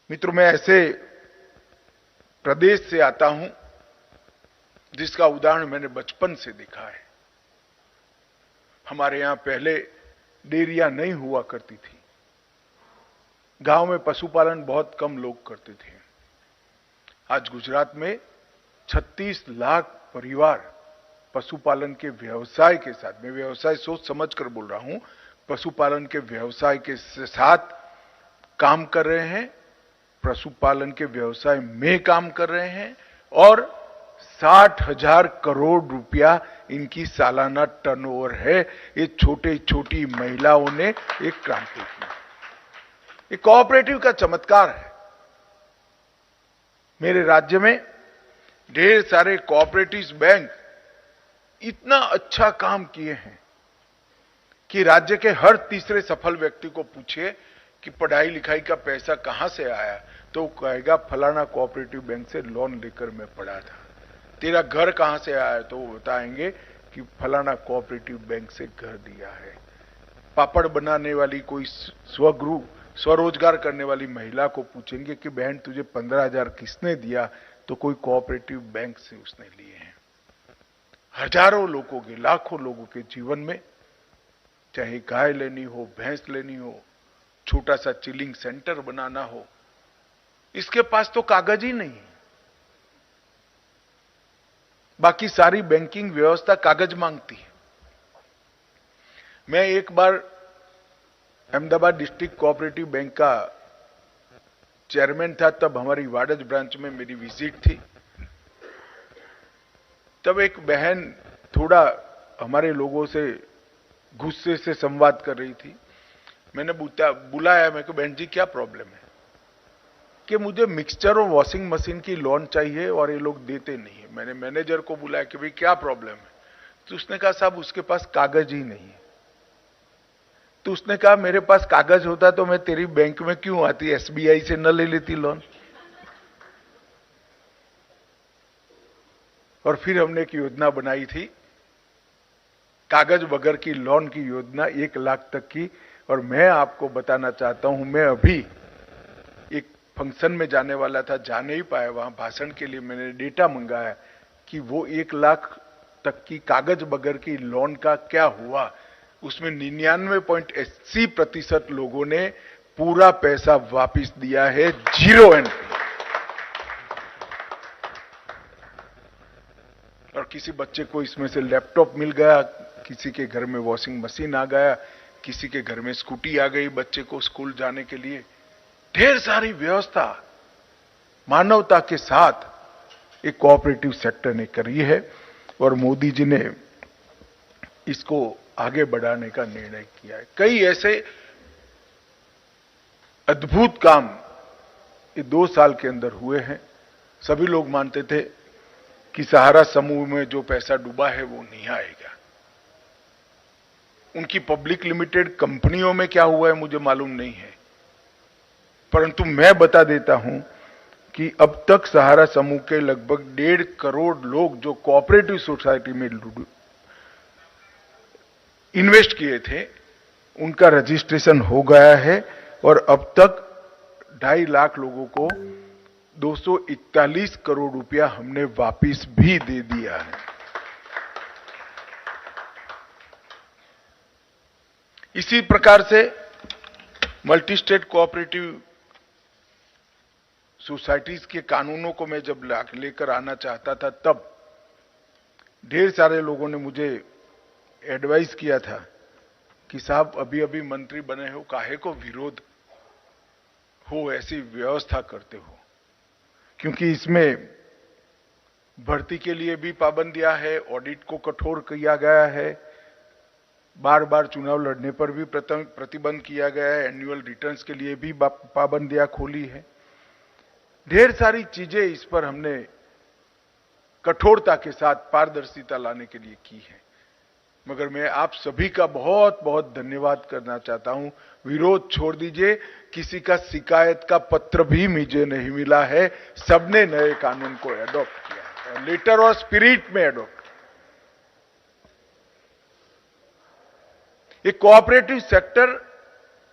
मित्रों, मैं ऐसे प्रदेश से आता हूं जिसका उदाहरण मैंने बचपन से देखा है। हमारे यहां पहले डेयरियां नहीं हुआ करती थी। गांव में पशुपालन बहुत कम लोग करते थे। आज गुजरात में 36 लाख परिवार पशुपालन के व्यवसाय के साथ, मैं व्यवसाय सोच समझ कर बोल रहा हूं, पशुपालन के व्यवसाय के साथ काम कर रहे हैं, पशुपालन के व्यवसाय में काम कर रहे हैं और 60,000 करोड़ रुपया इनकी सालाना टर्नओवर है। ये छोटी महिलाओं ने एक क्रांति की। ये कोऑपरेटिव का चमत्कार है। मेरे राज्य में ढेर सारे कोऑपरेटिव बैंक इतना अच्छा काम किए हैं कि राज्य के हर तीसरे सफल व्यक्ति को पूछिए कि पढ़ाई लिखाई का पैसा कहां से आया, तो कहेगा फलाना कोऑपरेटिव बैंक से लोन लेकर मैं पढ़ा था। तेरा घर कहां से आया, तो वो बताएंगे कि फलाना कोऑपरेटिव बैंक से घर दिया है। पापड़ बनाने वाली कोई स्वरोजगार करने वाली महिला को पूछेंगे कि बहन तुझे 15,000 किसने दिया, तो कोई कोऑपरेटिव बैंक से उसने लिए हैं। हजारों लोगों के, लाखों लोगों के जीवन में, चाहे गाय लेनी हो, भैंस लेनी हो, छोटा सा चिलिंग सेंटर बनाना हो, इसके पास तो कागज ही नहीं है। बाकी सारी बैंकिंग व्यवस्था कागज मांगती है। मैं एक बार अहमदाबाद डिस्ट्रिक्ट कोऑपरेटिव बैंक का चेयरमैन था, तब हमारी वाडज ब्रांच में मेरी विजिट थी। तब एक बहन थोड़ा हमारे लोगों से गुस्से से संवाद कर रही थी। मैंने बुलाया, मैं कहा बहन जी क्या प्रॉब्लम है? कि मुझे मिक्सचर और वॉशिंग मशीन की लोन चाहिए और ये लोग देते नहीं है। मैंने मैनेजर को बुलाया कि भाई क्या प्रॉब्लम है? तो उसने कहा साहब उसके पास कागज ही नहीं है। तो उसने कहा मेरे पास कागज होता तो मैं तेरी बैंक में क्यों आती, एसबीआई से न ले लेती लोन। और फिर हमने एक योजना बनाई थी, कागज बगैर की लोन की योजना, 1 लाख तक की। और मैं आपको बताना चाहता हूं, मैं अभी एक फंक्शन में जाने वाला था, जा नहीं पाया। वहां भाषण के लिए मैंने डेटा मंगाया कि वो 1 लाख तक की कागज बगैर की लोन का क्या हुआ। उसमें 99.80% लोगों ने पूरा पैसा वापस दिया है, 0 एनपी। और किसी बच्चे को इसमें से लैपटॉप मिल गया, किसी के घर में वॉशिंग मशीन आ गया, किसी के घर में स्कूटी आ गई बच्चे को स्कूल जाने के लिए। ढेर सारी व्यवस्था मानवता के साथ एक कोऑपरेटिव सेक्टर ने करी है और मोदी जी ने इसको आगे बढ़ाने का निर्णय किया है। कई ऐसे अद्भुत काम ये 2 साल के अंदर हुए हैं। सभी लोग मानते थे कि सहारा समूह में जो पैसा डूबा है वो नहीं आएगा। उनकी पब्लिक लिमिटेड कंपनियों में क्या हुआ है मुझे मालूम नहीं है, परंतु मैं बता देता हूं कि अब तक सहारा समूह के लगभग 1.5 करोड़ लोग जो कोऑपरेटिव सोसाइटी में इन्वेस्ट किए थे, उनका रजिस्ट्रेशन हो गया है और अब तक 2.5 लाख लोगों को 241 करोड़ रुपया हमने वापस भी दे दिया है। इसी प्रकार से मल्टी स्टेट कोऑपरेटिव सोसाइटीज के कानूनों को मैं जब लेकर आना चाहता था, तब ढेर सारे लोगों ने मुझे एडवाइस किया था कि साहब अभी अभी मंत्री बने हो, काहे को विरोध हो, ऐसी व्यवस्था करते हो। क्योंकि इसमें भर्ती के लिए भी पाबंदियां है, ऑडिट को कठोर किया गया है, बार बार चुनाव लड़ने पर भी प्रतिबंध किया गया है, एनुअल रिटर्न्स के लिए भी पाबंदियां खोली है। ढेर सारी चीजें इस पर हमने कठोरता के साथ पारदर्शिता लाने के लिए की है। मगर मैं आप सभी का बहुत बहुत धन्यवाद करना चाहता हूं। विरोध छोड़ दीजिए, किसी का शिकायत का पत्र भी मुझे नहीं मिला है। सबने नए कानून को एडॉप्ट किया है, लेटर और स्पिरिट में एडॉप्ट। ये कोऑपरेटिव सेक्टर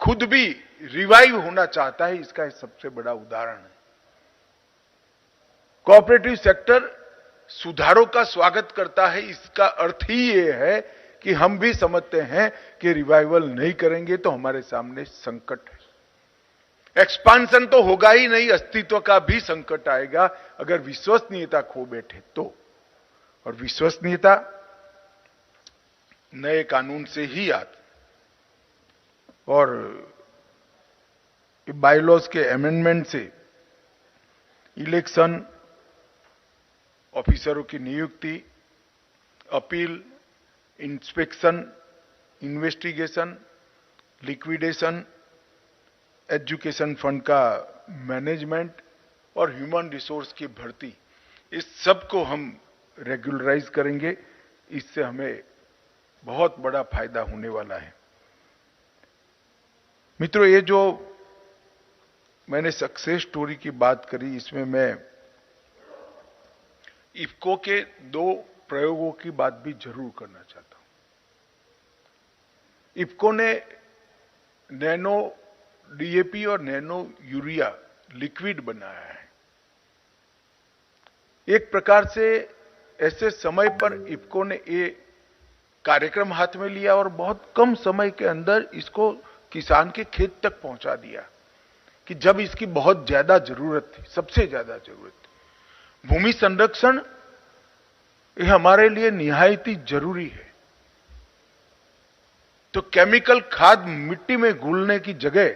खुद भी रिवाइव होना चाहता है, इसका सबसे बड़ा उदाहरण है। कोऑपरेटिव सेक्टर सुधारों का स्वागत करता है, इसका अर्थ ही ये है कि हम भी समझते हैं कि रिवाइवल नहीं करेंगे तो हमारे सामने संकट है। एक्सपांशन तो होगा ही नहीं, अस्तित्व का भी संकट आएगा अगर विश्वसनीयता खो बैठे तो। और विश्वसनीयता नए कानून से ही आती, और बायलॉज के अमेंडमेंट से इलेक्शन, ऑफिसरों की नियुक्ति, appeal, inspection, investigation, liquidation, education fund का मैनेजमेंट और ह्यूमन रिसोर्स की भर्ती, इस सब को हम रेगुलराइज करेंगे। इससे हमें बहुत बड़ा फायदा होने वाला है। मित्रों, ये जो मैंने सक्सेस स्टोरी की बात करी, इसमें मैं इफ्को के 2 प्रयोगों की बात भी जरूर करना चाहता हूं। इफ्को ने नैनो डीएपी और नैनो यूरिया लिक्विड बनाया है। एक प्रकार से ऐसे समय पर इफ्को ने ये कार्यक्रम हाथ में लिया और बहुत कम समय के अंदर इसको किसान के खेत तक पहुंचा दिया कि जब इसकी बहुत ज्यादा जरूरत थी, सबसे ज्यादा जरूरत थी। भूमि संरक्षण ये हमारे लिए निहायत ही जरूरी है। तो केमिकल खाद मिट्टी में घुलने की जगह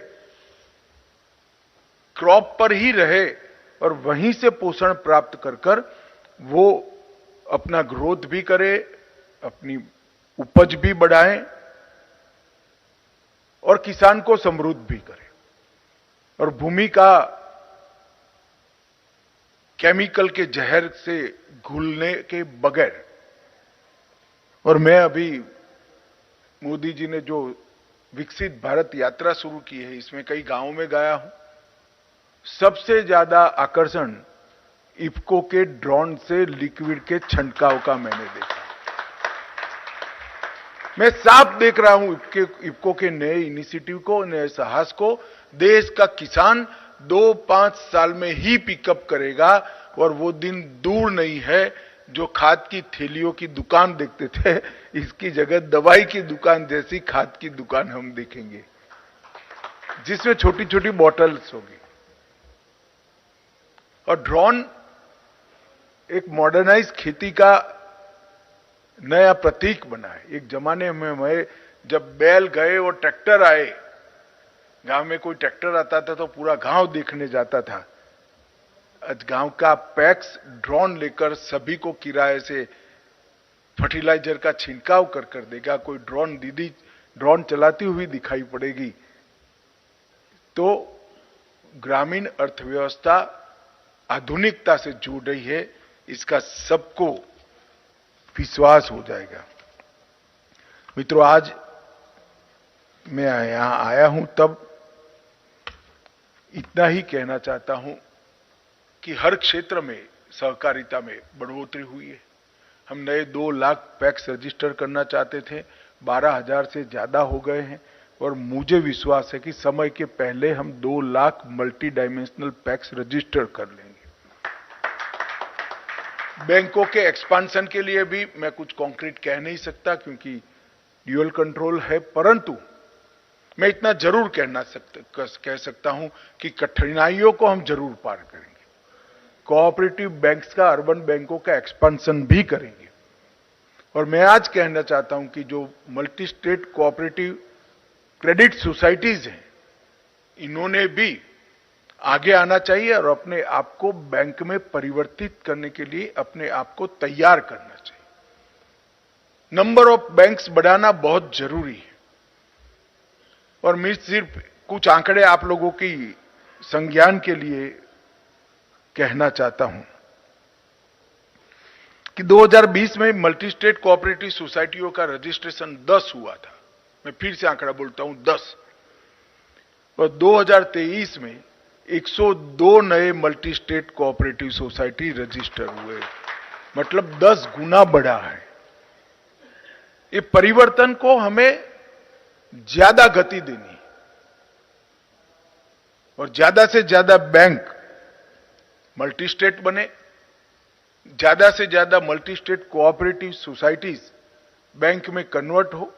क्रॉप पर ही रहे और वहीं से पोषण प्राप्त कर कर वो अपना ग्रोथ भी करे, अपनी उपज भी बढ़ाए और किसान को समृद्ध भी करे, और भूमि का केमिकल के जहर से घुलने के बगैर। और मैं अभी मोदी जी ने जो विकसित भारत यात्रा शुरू की है, इसमें कई गांवों में गया हूं। सबसे ज्यादा आकर्षण इफ्को के ड्रोन से लिक्विड के छंटकाव का मैंने देखा। मैं साफ देख रहा हूं इफ्को के नए इनिशिएटिव को, नए साहस को। देश का किसान 2-5 साल में ही पिकअप करेगा, और वो दिन दूर नहीं है जो खाद की थैलियों की दुकान देखते थे, इसकी जगह दवाई की दुकान जैसी खाद की दुकान हम देखेंगे, जिसमें छोटी छोटी बॉटल्स होगी। और ड्रोन एक मॉडर्नाइज खेती का नया प्रतीक बना है। एक जमाने में मैं जब बैल गए और ट्रैक्टर आए, गांव में कोई ट्रैक्टर आता था तो पूरा गांव देखने जाता था। आज गांव का पैक्स ड्रोन लेकर सभी को किराए से फर्टिलाइजर का छिड़काव कर देगा। कोई ड्रोन दीदी ड्रोन चलाती हुई दिखाई पड़ेगी। तो ग्रामीण अर्थव्यवस्था आधुनिकता से जुड़ रही है, इसका सबको विश्वास हो जाएगा। मित्रों, आज मैं यहां आया हूं तब इतना ही कहना चाहता हूं कि हर क्षेत्र में सहकारिता में बढ़ोतरी हुई है। हम नए 2 लाख पैक्स रजिस्टर करना चाहते थे, 12,000 से ज्यादा हो गए हैं, और मुझे विश्वास है कि समय के पहले हम 2 lakh multi dimensional PACS register कर लेंगे। बैंकों के एक्सपांशन के लिए भी मैं कुछ कॉन्क्रीट कह नहीं सकता क्योंकि ड्यूअल कंट्रोल है, परंतु मैं इतना जरूर कह सकता हूं कि कठिनाइयों को हम जरूर पार करेंगे। कोऑपरेटिव बैंक्स का, अर्बन बैंकों का एक्सपांशन भी करेंगे। और मैं आज कहना चाहता हूं कि जो multi state cooperative credit societies हैं, इन्होंने भी आगे आना चाहिए और अपने आप को बैंक में परिवर्तित करने के लिए अपने आप को तैयार करना चाहिए। नंबर ऑफ बैंक्स बढ़ाना बहुत जरूरी है। और मैं सिर्फ कुछ आंकड़े आप लोगों की संज्ञान के लिए कहना चाहता हूं कि 2020 में मल्टी स्टेट कोऑपरेटिव सोसाइटियों का रजिस्ट्रेशन 10 हुआ था। मैं फिर से आंकड़ा बोलता हूं, 10। और 2023 में 102 नए multi state cooperative society register हुए, मतलब 10 गुना बढ़ा है। ये परिवर्तन को हमें ज्यादा गति देनी है। और ज्यादा से ज्यादा बैंक मल्टी स्टेट बने, ज्यादा से ज्यादा multi state cooperative societies bank में कन्वर्ट हो,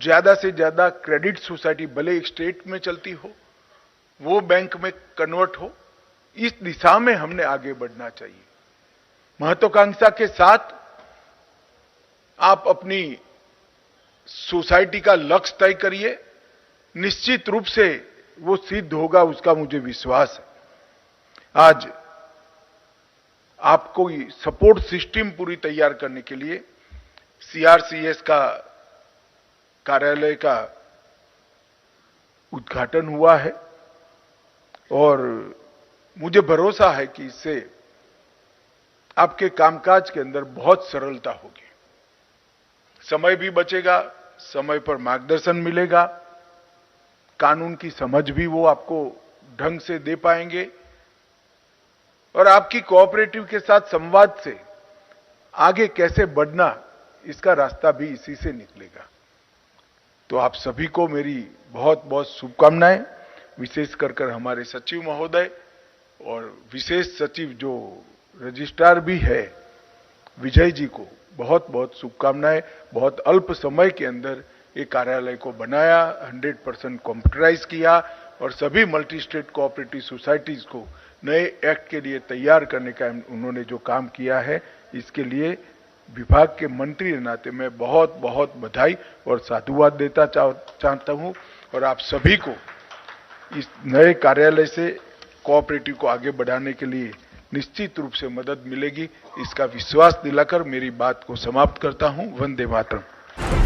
ज्यादा से ज्यादा क्रेडिट सोसाइटी भले एक स्टेट में चलती हो वो बैंक में कन्वर्ट हो। इस दिशा में हमने आगे बढ़ना चाहिए। महत्वाकांक्षा के साथ आप अपनी सोसाइटी का लक्ष्य तय करिए, निश्चित रूप से वो सिद्ध होगा, उसका मुझे विश्वास है। आज आपको सपोर्ट सिस्टम पूरी तैयार करने के लिए सीआरसीएस का कार्यालय का उद्घाटन हुआ है और मुझे भरोसा है कि इससे आपके कामकाज के अंदर बहुत सरलता होगी, समय भी बचेगा, समय पर मार्गदर्शन मिलेगा, कानून की समझ भी वो आपको ढंग से दे पाएंगे और आपकी कोऑपरेटिव के साथ संवाद से आगे कैसे बढ़ना इसका रास्ता भी इसी से निकलेगा। तो आप सभी को मेरी बहुत बहुत शुभकामनाएं, विशेष कर हमारे सचिव महोदय और विशेष सचिव जो रजिस्ट्रार भी है विजय जी को बहुत बहुत शुभकामनाएं। बहुत अल्प समय के अंदर ये कार्यालय को बनाया, 100% कंप्यूटराइज किया और सभी मल्टी स्टेट कोऑपरेटिव सोसाइटीज को नए एक्ट के लिए तैयार करने का उन्होंने जो काम किया है, इसके लिए विभाग के मंत्री के नाते मैं बहुत बहुत बधाई और साधुवाद देता चाहता हूं और आप सभी को इस नए कार्यालय से कोऑपरेटिव को आगे बढ़ाने के लिए निश्चित रूप से मदद मिलेगी, इसका विश्वास दिलाकर मेरी बात को समाप्त करता हूं। वंदे मातरम।